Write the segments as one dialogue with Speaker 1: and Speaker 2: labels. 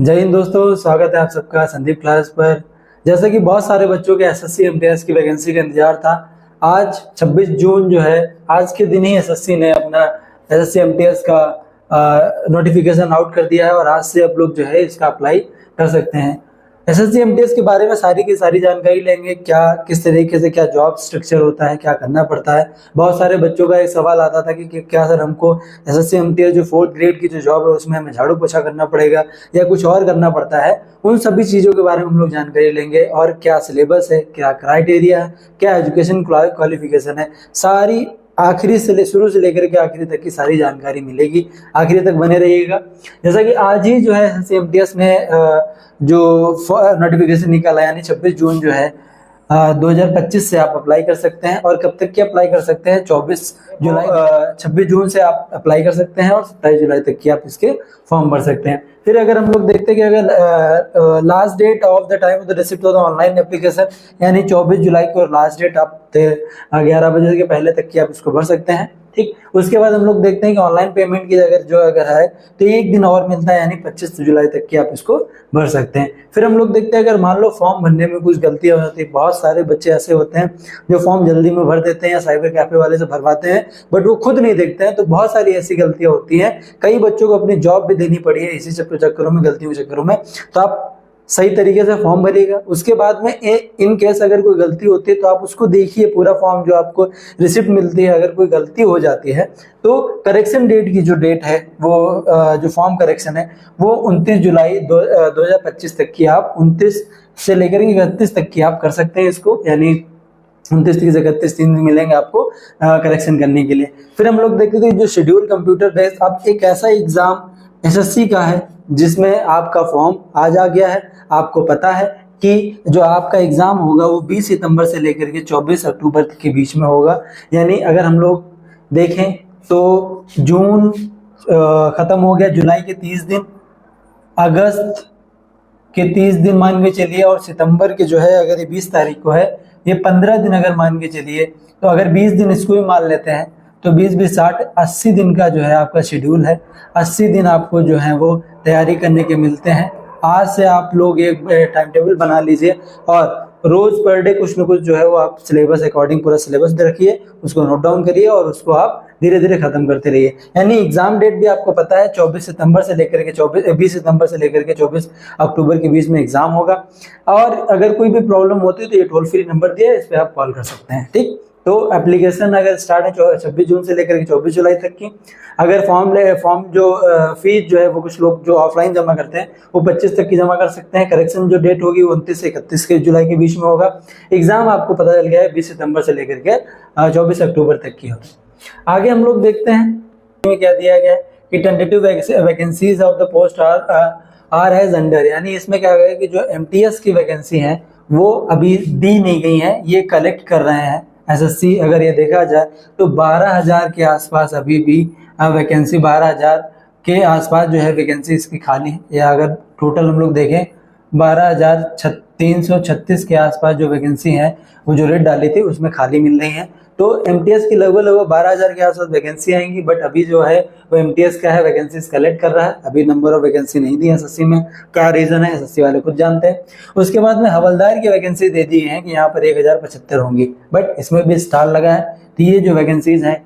Speaker 1: जय हिंद दोस्तों, स्वागत है आप सबका संदीप क्लास पर। जैसा कि बहुत सारे बच्चों के एसएससी एमटीएस की वैकेंसी का इंतजार था, आज 26 जून जो है, आज के दिन ही एसएससी ने अपना एसएससी एमटीएस का नोटिफिकेशन आउट कर दिया है और आज से आप लोग जो है इसका अप्लाई कर सकते हैं। एसएससी एमटीएस के बारे में सारी की सारी जानकारी लेंगे, क्या किस तरीके से क्या जॉब स्ट्रक्चर होता है, क्या करना पड़ता है। बहुत सारे बच्चों का एक सवाल आता था कि क्या सर हमको एसएससी एमटीएस जो 4th ग्रेड की जो जॉब है उसमें हमें झाड़ू पोछा करना पड़ेगा या कुछ और करना पड़ता है। उन सभी चीज़ों के बारे में हम लोग जानकारी लेंगे और क्या सिलेबस है, क्या क्राइटेरिया है, क्या एजुकेशन क्वालिफिकेशन है, सारी आखिरी से शुरू से लेकर के आखिरी तक की सारी जानकारी मिलेगी। आखिरी तक बने रहिएगा। जैसा कि आज ही जो है एसएससी एमटीएस ने जो नोटिफिकेशन निकाला, यानी 26 जून जो है 2025 से आप अप्लाई कर सकते हैं। और कब तक की अप्लाई कर सकते हैं? 26 जून से आप अप्लाई कर सकते हैं और 27 जुलाई तक की आप इसके फॉर्म भर सकते हैं। फिर अगर हम लोग देखते हैं कि अगर last date of the time of the receipt of the online application, यानी 24 जुलाई को लास्ट डेट, आप 11 बजे के पहले तक की आप इसको भर सकते हैं। ठीक, उसके बाद हम लोग देखते हैं कि ऑनलाइन पेमेंट की अगर है तो एक दिन और मिलता है, यानी 25 जुलाई तक की आप इसको भर सकते हैं। फिर हम लोग देखते हैं अगर मान लो फॉर्म भरने में कुछ गलतियां हो जाती है। बहुत सारे बच्चे ऐसे होते हैं जो फॉर्म जल्दी में भर देते हैं या साइबर कैफे वाले से भरवाते हैं, बट वो खुद नहीं देखते हैं। तो बहुत सारी ऐसी गलतियां होती हैं। कई बच्चों को अपनी जॉब भी देनी पड़ी है इसी चक्करों में, गलतियों के चक्करों में। तो आप सही तरीके से फॉर्म भरिएगा। उसके बाद में इन केस अगर कोई गलती होती है तो आप उसको देखिए, पूरा फॉर्म जो आपको रिसिप्ट मिलती है, अगर कोई गलती हो जाती है तो करेक्शन डेट की जो डेट है वो जो फॉर्म करेक्शन है वो 29 जुलाई 2025 तक की आप 29 से लेकर 31 तक की आप कर सकते हैं इसको, यानी 29 से 31 दिन मिलेंगे आपको करेक्शन करने के लिए। फिर हम लोग देखते थे जो शेड्यूल कंप्यूटर बेस्ड, अब एक ऐसा एग्जाम एसएससी का है जिसमें आपका फॉर्म आज आ गया है। आपको पता है कि जो आपका एग्जाम होगा वो 20 सितंबर से लेकर के 24 अक्टूबर के बीच में होगा। यानी अगर हम लोग देखें तो जून खत्म हो गया, जुलाई के 30 दिन, अगस्त के 30 दिन मान के चलिए, और सितंबर के जो है अगर ये 20 तारीख को है, ये 15 दिन अगर मान के चलिए, तो अगर 20 दिन इसको भी मान लेते हैं तो 20 60 80 दिन का जो है आपका शेड्यूल है। 80 दिन आपको जो है वो तैयारी करने के मिलते हैं। आज से आप लोग एक टाइम टेबल बना लीजिए और रोज पर डे कुछ न कुछ जो है वो आप सिलेबस अकॉर्डिंग पूरा सिलेबस दे रखिए, उसको नोट डाउन करिए और उसको आप धीरे धीरे खत्म करते रहिए। यानी एग्जाम डेट भी आपको पता है 20 सितंबर से लेकर के 24 अक्टूबर के बीच में एग्जाम होगा। और अगर कोई भी प्रॉब्लम होती है तो ये टोल फ्री नंबर दिया है, इस पर आप कॉल कर सकते हैं। ठीक, तो एप्लीकेशन अगर स्टार्ट है 26 जून से लेकर के 24 जुलाई तक की। अगर फॉर्म जो फीस जो है वो कुछ लोग जो ऑफलाइन जमा करते हैं वो 25 तक की जमा कर सकते हैं। करेक्शन जो डेट होगी 29 से 31 के जुलाई के बीच में होगा। एग्जाम आपको पता चल गया है 20 सितंबर से लेकर के 24 अक्टूबर तक की होगी। आगे हम लोग देखते हैं क्या दिया गया है कि tentative vacancies of the post are as under, यानी इसमें क्या है कि जो एमटीएस की वैकेंसी है वो अभी दी नहीं गई है, ये कलेक्ट कर रहे हैं एसएससी। अगर ये देखा जाए तो 12,000 के आसपास अभी भी वैकेंसी, 12,000 के आसपास जो है वैकेंसी इसकी खाली है। या अगर टोटल हम लोग देखें 12,336 के आसपास जो वैकेंसी है वो जो रेट डाली थी उसमें खाली मिल रही है। तो एमटीएस की लगभग 12,000 के आसपास वैकेंसी आएंगी, बट अभी जो है वो एमटीएस का है वैकेंसीज कलेक्ट कर रहा है। अभी नंबर ऑफ वैकेंसी नहीं दी एसएससी में, क्या रीजन है एसएससी वाले खुद जानते हैं। उसके बाद में हवलदार की वैकेंसी दे दी है कि यहाँ पर 1075 होंगी, बट इसमें भी स्टार लगा है। तो ये जो वैकेंसीज हैं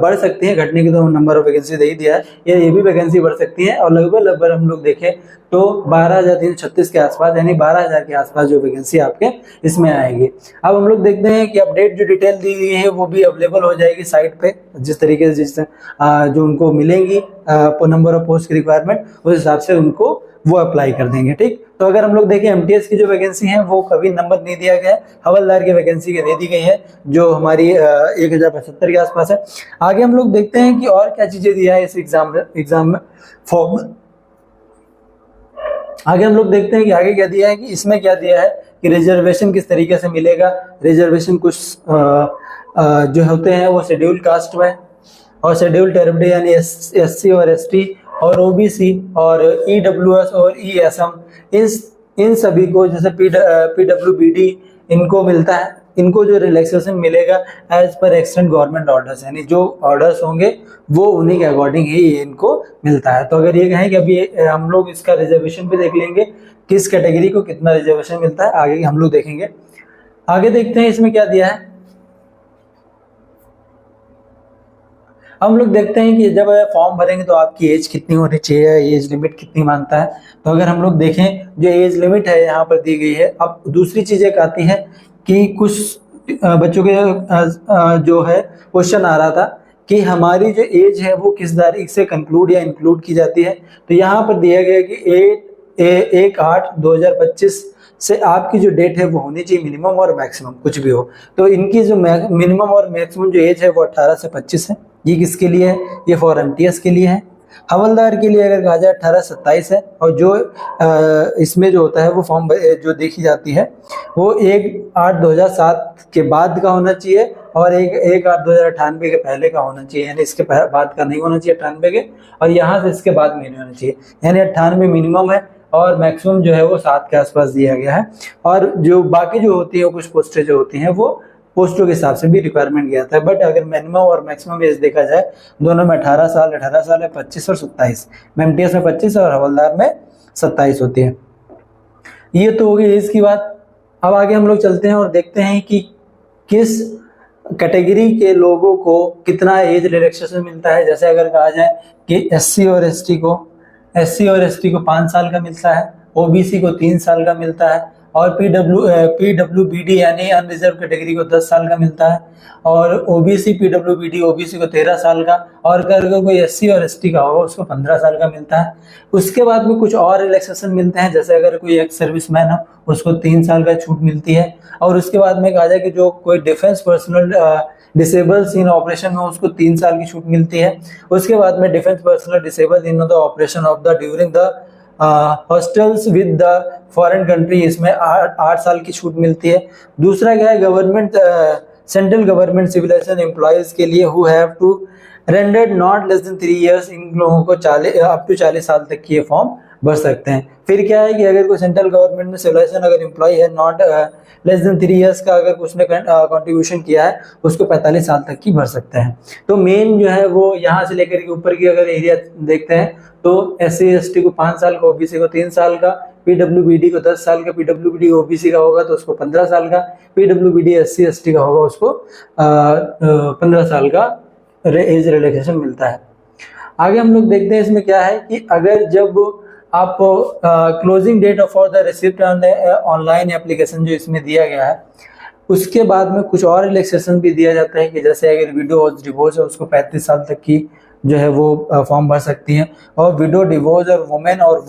Speaker 1: बढ़ सकती हैं, घटने की तो नंबर ऑफ वैकेंसी दे ही दिया है, ये भी वैकेंसी बढ़ सकती है। और लगभग हम लोग देखें तो 12,336 के आसपास, यानी 12,000 के आसपास जो वैकेंसी आपके इसमें आएगी। अब हम लोग देखते हैं कि अपडेट जो डिटेल दी गई है वो भी अवेलेबल हो जाएगी साइट पे, जिस तरीके से जो उनको मिलेंगी नंबर ऑफ पोस्ट की रिक्वायरमेंट, उस हिसाब से उनको वो अप्लाई कर देंगे। ठीक, तो अगर हम लोग देखें एमटीएस की जो वैकेंसी है वो कभी नंबर नहीं दिया गया है, हवलदार की वैकेंसी के दे दी गई है जो हमारी 1075 के आसपास है। आगे हम लोग देखते हैं कि और क्या चीजें दिया है इस एग्जाम में फॉर्म। आगे हम लोग देखते हैं कि आगे क्या दिया है, कि इसमें क्या दिया है कि रिजर्वेशन किस तरीके से मिलेगा। रिजर्वेशन कुछ जो होते हैं वो शेड्यूल कास्ट में और शेड्यूल ट्राइब यानी एससी और एसटी और ओबीसी और ईडब्ल्यूएस और ईएसएम, इन सभी को, जैसे पीडब्ल्यूबीडी, इनको मिलता है इनको जो रिलैक्सेशन मिलेगा as per extend government orders, यानी जो ऑर्डर्स होंगे वो उन्हीं के अकॉर्डिंग ही इनको मिलता है। तो अगर ये कहें कि अभी हम लोग इसका रिजर्वेशन भी देख लेंगे, किस कैटेगरी को कितना रिजर्वेशन मिलता है, आगे हम लोग देखेंगे। आगे देखते हैं इसमें क्या दिया है। हम लोग देखते हैं कि जब फॉर्म भरेंगे तो आपकी एज कितनी होनी चाहिए, एज लिमिट कितनी मांगता है। तो अगर हम लोग देखें जो एज लिमिट है यहाँ पर दी गई है। अब दूसरी चीज एक आती है कि कुछ बच्चों के जो है क्वेश्चन आ रहा था कि हमारी जो एज है वो किस तारीख से कंक्लूड या इंक्लूड की जाती है। तो यहाँ पर दिया गया कि 1/8/2025 से आपकी जो डेट है वो होनी चाहिए मिनिमम और मैक्सिमम कुछ भी हो। तो इनकी जो मिनिमम और मैक्सिमम जो एज है वो 18 से 25 है। ये किसके लिए है? ये फॉर एमटीएस के लिए है। हवलदार के लिए अगर कहा जाए 18 से 27 है। और जो इसमें जो होता है वो फॉर्म जो देखी जाती है वो 1/8/2007 के बाद का होना चाहिए और 1/8/2098 के पहले का होना चाहिए, यानी इसके बाद का नहीं होना चाहिए 98 के, और यहाँ से इसके बाद नहीं होना चाहिए। यानी 98 मिनिमम है और मैक्सिमम जो है वो 7 के आसपास दिया गया है। और जो बाकी जो होती है कुछ पोस्टें जो होती हैं वो पोस्टों के हिसाब से भी रिक्वायरमेंट किया था। बट अगर मिनिमम और मैक्सिमम एज देखा जाए दोनों में 18 साल है, 25 और 27 में, एमटीएस में 25 और हवलदार में 27 होती है। ये तो होगी एज की बात। अब आगे हम लोग चलते हैं और देखते हैं कि किस कैटेगरी के लोगों को कितना एज रिलैक्सेशन मिलता है। जैसे अगर कहा जाए कि एससी और एसटी को 5 साल का मिलता है, ओबीसी को 3 साल का मिलता है, और पीडब्ल्यूबीडी यानी अनरिजर्व कैटेगरी को 10 साल का मिलता है, और ओबीसी पीडब्ल्यूबीडी ओबीसी को 13 साल का, और अगर कोई एससी और एसटी का होगा उसको 15 साल का मिलता है। उसके बाद में कुछ और रिलैक्सेशन मिलते हैं, जैसे अगर कोई एक्स सर्विसमैन हो उसको 3 साल का छूट मिलती है। और उसके बाद में कहा जाए कि जो कोई डिफेंस पर्सनल डिसेबल्स इन ऑपरेशन में उसको 3 साल की छूट मिलती है। उसके बाद में defence personnel disable in the operation of the during the hostels with the foreign country, इसमें 8 साल की छूट मिलती है। दूसरा क्या है, government central government civilization employees के लिए who have to rendered not less than 3 years, इन लोगों को 40 साल तक की ये फॉर्म भर सकते हैं। फिर क्या है कि अगर कोई सेंट्रल गवर्नमेंट में सिविलाइजेशन अगर एम्प्लॉय है नॉट लेस देन 3 इयर्स का अगर कुछ ने कंट्रीब्यूशन किया है उसको 45 साल तक की भर सकते हैं। तो मेन जो है वो यहाँ से लेकर के ऊपर की अगर एरिया देखते हैं तो एससी एसटी को 5 साल का, ओबीसी को 3 साल का, पीडब्ल्यूबीडी को 10 साल का, पीडब्ल्यूबीडी ओबीसी का होगा तो उसको 15 साल का, पीडब्ल्यूबीडी एससी एसटी का होगा उसको 15 साल का एज रिलैक्सेशन मिलता है। आगे हम लोग देखते हैं इसमें क्या है कि अगर जब आप closing date for the receipt online application जो इसमें दिया गया है उसके बाद में कुछ और रिलैक्सेशन भी दिया जाता है कि जैसे अगर विडो डिवोर्स है उसको 35 साल तक की जो है वो फॉर्म भर सकती हैं, और विडो डिवोर्स और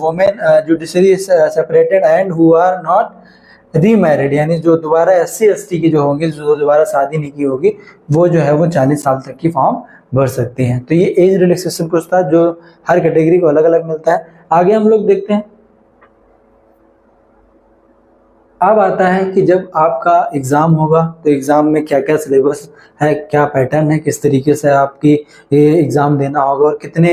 Speaker 1: women judiciary separated and who are not remarried, यानी जो दोबारा एससी एसटी की जो होंगी, जो दोबारा शादी नहीं की होगी, वो जो है वो 40 साल तक की फॉर्म भर सकती हैं। तो ये एज रिलैक्सेशन कुछ था जो हर कैटेगरी को अलग अलग मिलता है। आगे हम लोग देखते हैं। अब आता है कि जब आपका एग्ज़ाम होगा तो एग्ज़ाम में क्या क्या सिलेबस है, क्या पैटर्न है, किस तरीके से आपकी ये एग्ज़ाम देना होगा और कितने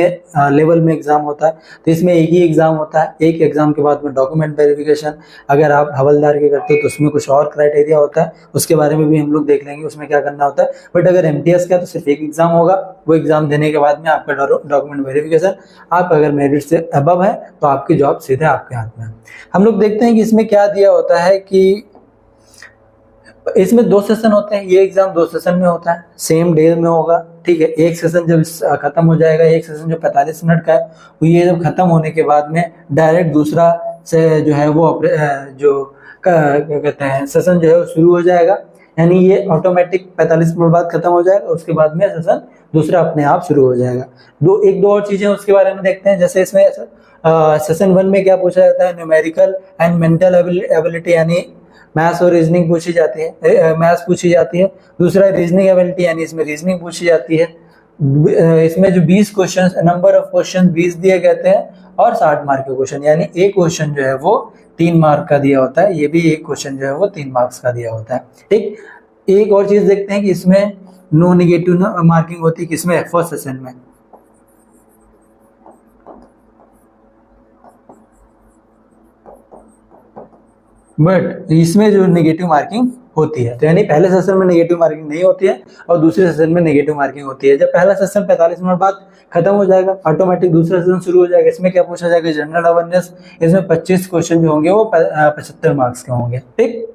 Speaker 1: लेवल में एग्ज़ाम होता है। तो इसमें एक ही एग्ज़ाम होता है। एक एग्ज़ाम के बाद में डॉक्यूमेंट वेरिफिकेशन, अगर आप हवलदार के करते हो तो उसमें कुछ और क्राइटेरिया होता है, उसके बारे में भी हम लोग देख लेंगे उसमें क्या करना होता है। बट अगर एमटीएस का तो सिर्फ एक एग्ज़ाम होगा, वो एग्ज़ाम देने के बाद में आपका डॉक्यूमेंट वेरिफिकेशन, आप अगर मेरिट से अबव है तो आपकी जॉब सीधे आपके हाथ में है। हम लोग देखते हैं कि इसमें क्या दिया होता है कि इसमें 2 सेशन होते हैं। ये एग्जाम 2 सेशन में होता है, सेम डे में होगा, ठीक है। एक सेशन जब खत्म हो जाएगा, एक सेशन जो 45 मिनट का है, वो ये जब खत्म होने के बाद में डायरेक्ट दूसरा से जो है वो जो क्या कहते हैं सेशन जो है वो शुरू हो जाएगा, यानी ये ऑटोमेटिक 45 मिनट बाद खत्म हो जाएगा। उसके बाद में सेशन दूसरा अपने आप शुरू हो जाएगा। दो और चीजें उसके बारे में देखते हैं। जैसे इसमें सेशन 1 में क्या पूछा जाता है, न्यूमेरिकल एंड मेंटल एबिलिटी, यानी मैथ्स और रीजनिंग पूछी जाती है, मैथ्स पूछी जाती है। दूसरा रीजनिंग एबिलिटी, यानी इसमें रीजनिंग पूछी जाती है। इसमें जो 20 क्वेश्चन, नंबर ऑफ क्वेश्चन 20 दिए गए हैं और 60 मार्क के क्वेश्चन, यानी एक क्वेश्चन जो है वो 3 मार्क का दिया होता है। ये भी एक क्वेश्चन जो है वो 3 मार्क्स का दिया होता है, ठीक। एक और चीज देखते हैं कि इसमें नो नेगेटिव मार्किंग होती है किसमें, फर्स्ट सेशन में। बट इसमें जो नेगेटिव मार्किंग होती है, तो यानी पहले सेशन में नेगेटिव मार्किंग नहीं होती है और दूसरे सेशन में नेगेटिव मार्किंग होती है। जब पहला सेशन 45 मिनट बाद खत्म हो जाएगा, ऑटोमेटिक दूसरा सेशन शुरू हो जाएगा। इसमें क्या पूछा जाएगा, जनरल अवेयरनेस। इसमें 25 क्वेश्चन जो होंगे वो 75 मार्क्स के होंगे। ठीक,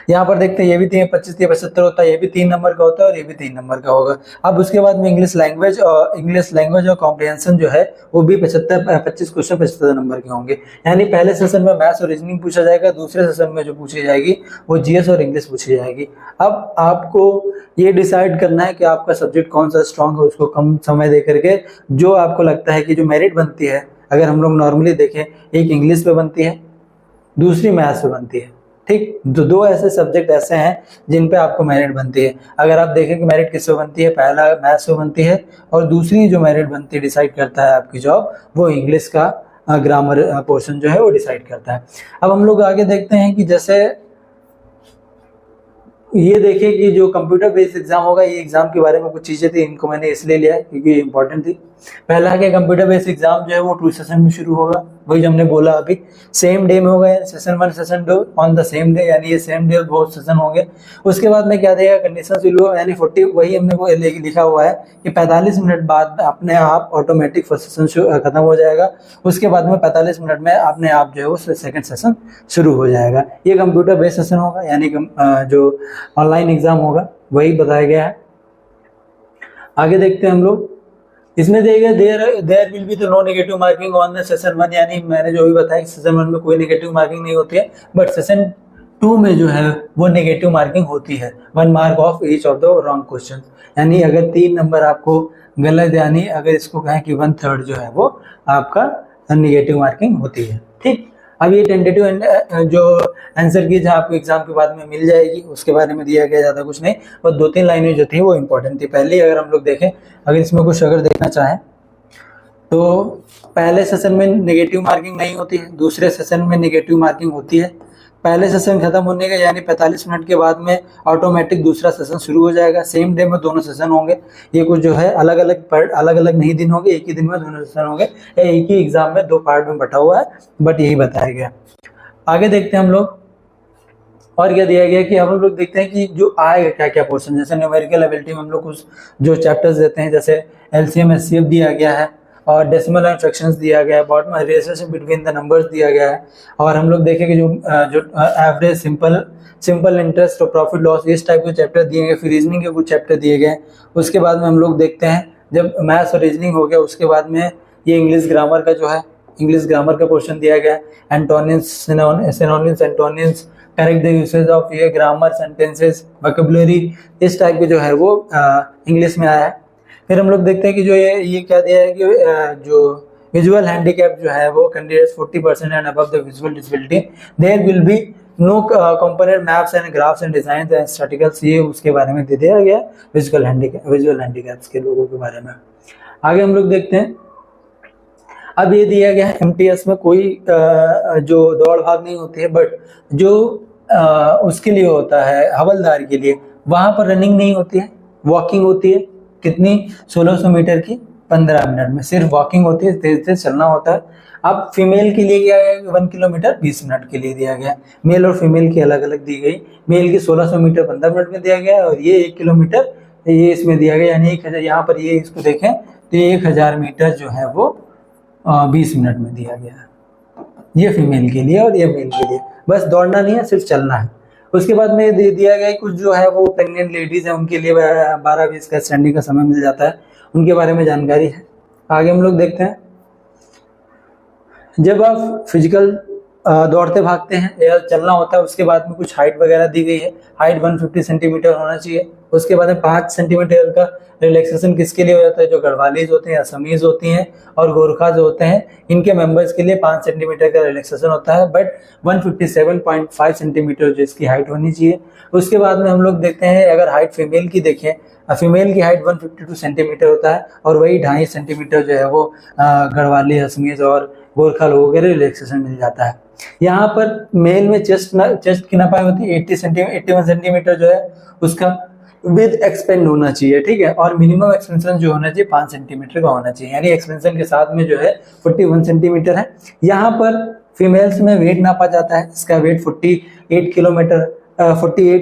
Speaker 1: यहाँ पर देखते हैं ये भी 25 या 75 होता है, ये भी 3 नंबर का होता है और ये भी 3 नंबर का होगा। अब उसके बाद में इंग्लिश लैंग्वेज और कॉम्प्रिहेंशन जो है वो भी 25 क्वेश्चन 75 नंबर के होंगे। यानी पहले सेशन में मैथ्स और रीजनिंग पूछा जाएगा, दूसरे सेशन में जो पूछी जाएगी वो जीएस और इंग्लिश पूछी जाएगी। अब आपको ये डिसाइड करना है कि आपका सब्जेक्ट कौन सा स्ट्रांग है, उसको कम समय दे करके जो आपको लगता है कि जो मेरिट बनती है, अगर हम लोग नॉर्मली देखें, एक इंग्लिश पे बनती है, दूसरी मैथ्स पे बनती है। ठीक, दो ऐसे सब्जेक्ट ऐसे हैं जिन पे आपको मेरिट बनती है। अगर आप देखें कि मेरिट किस पे बनती है, पहला मैथ्स पे बनती है और दूसरी जो मेरिट बनती है, डिसाइड करता है आपकी जॉब, वो इंग्लिश का ग्रामर पोर्शन जो है वो डिसाइड करता है। अब हम लोग आगे देखते हैं कि जैसे ये देखिए कि जो कंप्यूटर बेस्ड एग्जाम होगा, ये एग्जाम के बारे में कुछ चीजें थी, इनको मैंने इसलिए लिया है क्योंकि ये इंपॉर्टेंट थी। पहला क्या, कंप्यूटर बेस्ड एग्जाम जो है वो 2 सेशन में शुरू होगा, वही जो हमने बोला अभी, सेम डे में होगा, session 1 session 2 on the same day, यानी ये सेम डे बहुत सेशन होंगे। उसके बाद में क्या देगा, कंडीशन शुरू हो, यानी 40, वही हमने वो लिखा हुआ है कि 45 मिनट बाद अपने आप ऑटोमेटिक फर्स्ट सेशन खत्म हो जाएगा। उसके बाद में 45 मिनट में अपने आप जो है वो सेकंड सेशन शुरू हो जाएगा। ये कंप्यूटर बेस्ड सेशन होगा, यानी जो ऑनलाइन एग्जाम होगा वही बताया गया है। आगे देखते हैं हम लोग, इसमें देगा there will be no negative marking on the session 1, यानी मैंने जो भी बताया सेशन 1 में कोई नेगेटिव मार्किंग नहीं होती है, बट सेशन 2 में जो है वो नेगेटिव मार्किंग होती है, 1 mark of each of the wrong question. यानी अगर 3 नंबर आपको गलत, यानी अगर इसको कहें कि 1/3 जो है वो आपका नेगेटिव मार्किंग होती है। ठीक, अब ये टेंटेटिव जो आंसर की जहाँ आपको एग्जाम के बाद में मिल जाएगी, उसके बारे में दिया गया ज़्यादा कुछ नहीं, बस 2-3 लाइनें जो थी वो इंपॉर्टेंट थी। पहले अगर हम लोग देखें, अगर इसमें कुछ अगर देखना चाहें तो पहले सेशन में नेगेटिव मार्किंग नहीं होती है, दूसरे सेशन में नेगेटिव मार्किंग होती है। पहले सेशन खत्म होने का यानी 45 मिनट के बाद में ऑटोमेटिक दूसरा सेशन शुरू हो जाएगा। सेम डे में दोनों सेशन होंगे, ये कुछ जो है अलग अलग नहीं दिन होंगे, एक ही दिन में दोनों सेशन होंगे, एक ही एग्जाम में 2 पार्ट में बटा हुआ है, बट यही बताया गया। आगे देखते हैं हम लोग और क्या दिया गया कि अब हम लोग देखते हैं कि जो आएगा क्या क्या पोर्शन, जैसे न्यूमेरिकल एबिलिटी में हम लोग कुछ जो चैप्टर्स देते हैं, जैसे एलसीएम एचसीएफ दिया गया है और डेसिमल एंड फ्रैक्शंस दिया गया है, bottom relationship between the numbers दिया गया है, और हम लोग देखें कि जो एवरेज, सिंपल इंटरेस्ट और प्रॉफिट लॉस, इस टाइप के चैप्टर दिए गए। फिर रीजनिंग के कुछ चैप्टर दिए गए। उसके बाद में हम लोग देखते हैं जब मैथ्स और रीजनिंग हो गया, उसके बाद में ये इंग्लिश ग्रामर का जो है, इंग्लिश ग्रामर का पोर्शन दिया गया है, antonyms, synonyms, antonyms, correct the usage of ये ग्रामर, सेंटेंसेस, वोकैबुलरी, इस टाइप के जो है वो इंग्लिश में आया है। फिर हम लोग देखते हैं कि जो ये क्या दिया है कि जो विजुअल हैंडीकैप जो है वो candidates 40% and above the visual disability, there will be no component maps and graphs and design and statisticals, ये उसके बारे में दे दिया गया विजुअल हैंडीकैप्स के लोगों के बारे में। आगे हम लोग देखते हैं, अब ये दिया गया है एमटीएस में कोई जो दौड़ भाग नहीं होती है, बट जो उसके लिए होता है हवलदार के लिए, वहां पर रनिंग नहीं होती है, वॉकिंग होती है। कितनी, 1600 मीटर की 15 मिनट में सिर्फ वॉकिंग होती है, तेज तेज चलना होता है। अब फीमेल के लिए क्या गया, 1 किलोमीटर 20 मिनट के लिए दिया गया। मेल और फीमेल की अलग अलग दी गई, मेल की 1600 मीटर 15 मिनट में दिया गया और ये 1 किलोमीटर ये इसमें दिया गया, यानी 1000, यहाँ पर ये इसको देखें तो 1000 मीटर जो है वो 20 मिनट में दिया गया है। ये फीमेल के लिए और ये मेल के लिए, बस दौड़ना नहीं है, सिर्फ चलना है। उसके बाद में दिया गया कुछ जो है वो प्रेग्नेंट लेडीज है, उनके लिए 12-20 का स्टैंडिंग का समय मिल जाता है, उनके बारे में जानकारी है। आगे हम लोग देखते हैं, जब आप फिजिकल दौड़ते भागते हैं या चलना होता है, उसके बाद में कुछ हाइट वगैरह दी गई है, हाइट 150 सेंटीमीटर होना चाहिए। उसके बाद में 5 सेंटीमीटर का रिलैक्सेशन किसके लिए हो जाता है, जो गढ़वालीज होते हैं, असमीज होती हैं और गोरखा जो होते हैं, इनके मेंबर्स के लिए 5 सेंटीमीटर का रिलैक्सेशन होता है, बट 157.5 सेंटीमीटर जो इसकी हाइट होनी चाहिए। उसके बाद में हम लोग देखते हैं, अगर हाइट फीमेल की देखें, फीमेल की हाइट 152 सेंटीमीटर होता है और वही 2.5 सेंटीमीटर जो है वो गढ़वाली, असमीज और गोरखा लोगों के रिलैक्सेशन मिल जाता है। यहाँ पर मेल में चेस्ट की नपाई होती है 81 सेंटीमीटर जो है उसका विद एक्सपेंड होना चाहिए, ठीक है, और मिनिमम एक्सपेंशन जो होना चाहिए 5 सेंटीमीटर का होना चाहिए, यानी एक्सपेंशन के साथ में जो है 41 सेंटीमीटर है। यहाँ पर फीमेल्स में वेट नापा जाता है, इसका वेट 48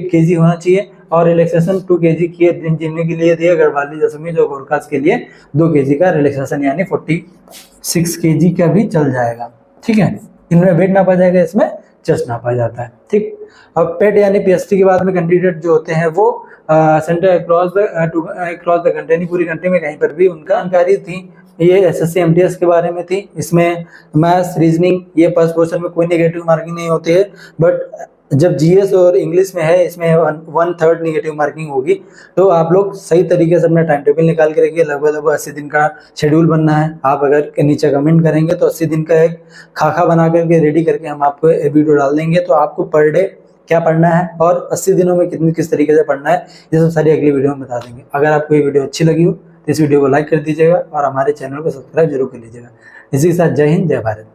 Speaker 1: kg होना चाहिए और रिलैक्सेशन 2 kg की दिन जीने के लिए दिए, गढ़वाली जसमीज और गोरखास के लिए 2 kg का रिलैक्सेशन यानी 46 kg का भी चल जाएगा। ठीक है, इनमें वेट नापा जाएगा, इसमें चेस्ट नापा जाता है। ठीक, अब पेट यानी पीएसटी के बाद में कैंडिडेट जो होते हैं वो सेंटर अक्रॉस द कंट्री यानी पूरी कंट्री में कहीं पर भी उनका जानकारी थी। ये एसएससी एमटीएस के बारे में थी। इसमें मैथ्स, रीजनिंग, ये फर्स्ट पोर्शन में कोई नेगेटिव मार्किंग नहीं होती है, बट जब जीएस और इंग्लिश में है इसमें 1/3 नेगेटिव मार्किंग होगी। तो आप लोग सही तरीके से अपना टाइम टेबल निकाल के रखिए। लगभग 80 दिन का शेड्यूल बनना है। आप अगर नीचे कमेंट करेंगे तो 80 दिन का एक खाका बना करके रेडी करके हम आपको वीडियो डाल देंगे। तो आपको पर डे क्या पढ़ना है और 80 दिनों में किस तरीके से पढ़ना है, ये सब सारी अगली वीडियो में बता देंगे। अगर आपको ये वीडियो अच्छी लगी हो तो इस वीडियो को लाइक कर दीजिएगा और हमारे चैनल को सब्सक्राइब जरूर कर लीजिएगा। इसी के साथ जय हिंद, जय भारत।